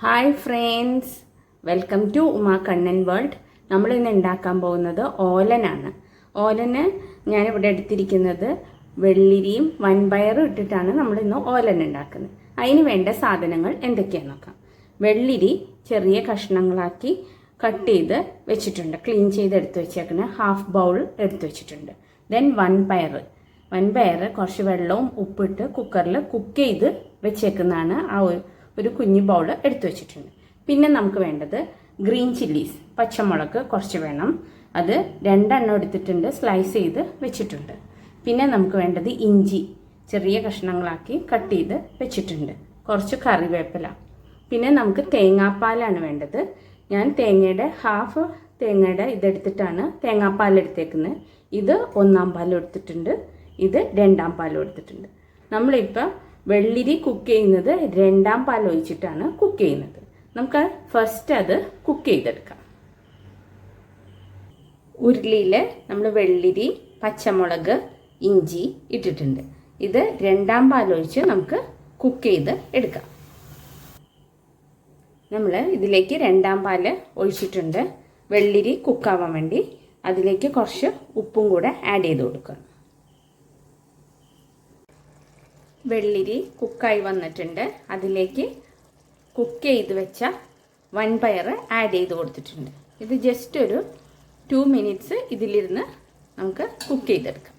Hi friends, welcome to Uma Kannan world. നമ്മളിന്ന് ഉണ്ടാക്കാൻ പോകുന്നത് ഓലനാണ്. ഓലന് ഞാനിവിടെ എടുത്തിരിക്കുന്നത് വെള്ളിരിയും വൻപയറും ഇട്ടിട്ടാണ് നമ്മളിന്ന് ഓലൻ ഉണ്ടാക്കുന്നത്. അതിന് വേണ്ട സാധനങ്ങൾ എന്തൊക്കെയാണെന്ന് നോക്കാം. വെള്ളിരി ചെറിയ കഷ്ണങ്ങളാക്കി കട്ട് ചെയ്ത് വെച്ചിട്ടുണ്ട്, ക്ലീൻ ചെയ്ത് എടുത്ത് വെച്ചേക്കുന്ന ഹാഫ് ബൗൾ എടുത്ത് വെച്ചിട്ടുണ്ട്. ദെൻ വൻപയർ കുറച്ച് വെള്ളവും ഉപ്പിട്ട് കുക്കറിൽ കുക്ക് ചെയ്ത് വെച്ചേക്കുന്നതാണ്. ഒരു കുഞ്ഞു ബൗൾ എടുത്തു വെച്ചിട്ടുണ്ട്. പിന്നെ നമുക്ക് വേണ്ടത് ഗ്രീൻ ചില്ലീസ്, പച്ചമുളക് കുറച്ച് വേണം. അത് 2 എണ്ണം എടുത്തിട്ടുണ്ട്, സ്ലൈസ് ചെയ്ത് വെച്ചിട്ടുണ്ട്. പിന്നെ നമുക്ക് വേണ്ടത് ഇഞ്ചി ചെറിയ കഷ്ണങ്ങളാക്കി കട്ട് ചെയ്ത് വെച്ചിട്ടുണ്ട്, കുറച്ച് കറിവേപ്പില. പിന്നെ നമുക്ക് തേങ്ങാപ്പാലാണ് വേണ്ടത്. ഞാൻ ഹാഫ് തേങ്ങയുടെ ഇതെടുത്തിട്ടാണ് തേങ്ങാപ്പാൽ എടുത്തേക്കുന്നത്. ഇത് 1-ാം പാലും എടുത്തിട്ടുണ്ട്, ഇത് 2-ാം പാലും എടുത്തിട്ടുണ്ട്. നമ്മളിപ്പോൾ വെള്ളിരി കുക്ക് ചെയ്യുന്നത് 2-ാം പാൽ ഒഴിച്ചിട്ടാണ് കുക്ക് ചെയ്യുന്നത്. നമുക്ക് ഫസ്റ്റ് അത് കുക്ക് ചെയ്തെടുക്കാം. ഉരുളിയിൽ നമ്മൾ വെള്ളിരി, പച്ചമുളക്, ഇഞ്ചി ഇട്ടിട്ടുണ്ട്. ഇത് 2-ാം പാൽ ഒഴിച്ച് നമുക്ക് കുക്ക് ചെയ്ത് എടുക്കാം. നമ്മൾ ഇതിലേക്ക് 2-ാം പാൽ ഒഴിച്ചിട്ടുണ്ട്. വെള്ളിരി കുക്കാവാൻ വേണ്ടി അതിലേക്ക് കുറച്ച് ഉപ്പും കൂടെ ആഡ് ചെയ്ത് കൊടുക്കുക. വെള്ളിരി കുക്കായി വന്നിട്ടുണ്ട്. അതിലേക്ക് കുക്ക് ചെയ്ത് വെച്ച വൻപയർ ആഡ് ചെയ്ത് കൊടുത്തിട്ടുണ്ട്. ഇത് ജസ്റ്റ് ഒരു 2 മിനിറ്റ്സ് ഇതിലിരുന്ന് നമുക്ക് കുക്ക് ചെയ്തെടുക്കാം.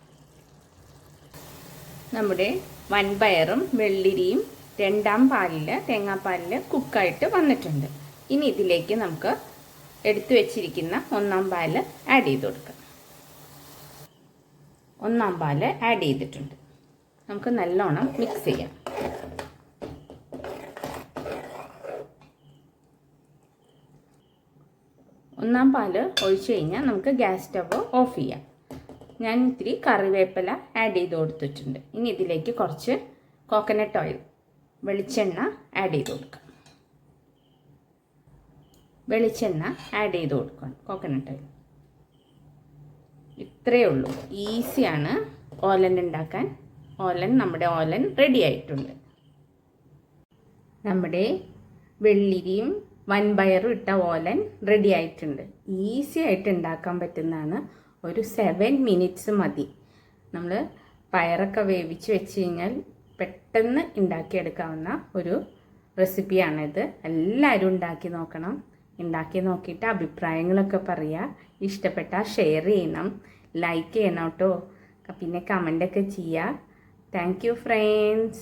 നമ്മുടെ വൻപയറും വെള്ളിരിയും 2-ാം പാലിൽ തേങ്ങാപ്പാലിൽ കുക്കായിട്ട് വന്നിട്ടുണ്ട്. ഇനി ഇതിലേക്ക് നമുക്ക് എടുത്തു വെച്ചിരിക്കുന്ന 1-ാം പാൽ ആഡ് ചെയ്ത് കൊടുക്കാം. 1-ാം പാൽ ആഡ് ചെയ്തിട്ടുണ്ട്. നമുക്ക് നല്ലോണം മിക്സ് ചെയ്യാം. ഒന്നാം പാൽ ഒഴിച്ചു കഴിഞ്ഞാൽ നമുക്ക് ഗ്യാസ് സ്റ്റവ് ഓഫ് ചെയ്യാം. ഞാൻ ഇത്തിരി കറിവേപ്പില ആഡ് ചെയ്ത് കൊടുത്തിട്ടുണ്ട്. ഇനി ഇതിലേക്ക് കുറച്ച് കോക്കനട്ട് ഓയിൽ, വെളിച്ചെണ്ണ ആഡ് ചെയ്ത് കൊടുക്കാം. വെളിച്ചെണ്ണ ആഡ് ചെയ്ത് കൊടുക്കണം, കോക്കനട്ട് ഓയിൽ. ഇത്രയേ ഉള്ളൂ, ഈസിയാണ് ഓലൻ ഉണ്ടാക്കാൻ. നമ്മുടെ ഓലൻ റെഡി ആയിട്ടുണ്ട്. നമ്മുടെ വെള്ളിരിയും വൻപയറും ഇട്ട ഓലൻ റെഡി ആയിട്ടുണ്ട്. ഈസി ആയിട്ട് ഉണ്ടാക്കാൻ പറ്റുന്നതാണ്. ഒരു 7 മിനിറ്റ്സ് മതി. നമ്മൾ പയറൊക്കെ വേവിച്ച് വെച്ച് കഴിഞ്ഞാൽ പെട്ടെന്ന് ഉണ്ടാക്കിയെടുക്കാവുന്ന ഒരു റെസിപ്പിയാണിത്. എല്ലാവരും ഉണ്ടാക്കി നോക്കണം. ഉണ്ടാക്കി നോക്കിയിട്ട് അഭിപ്രായങ്ങളൊക്കെ പറയുക. ഇഷ്ടപ്പെട്ടാൽ ഷെയർ ചെയ്യണം, ലൈക്ക് ചെയ്യണം കേട്ടോ. പിന്നെ കമൻ്റൊക്കെ ചെയ്യുക. Thank you, friends.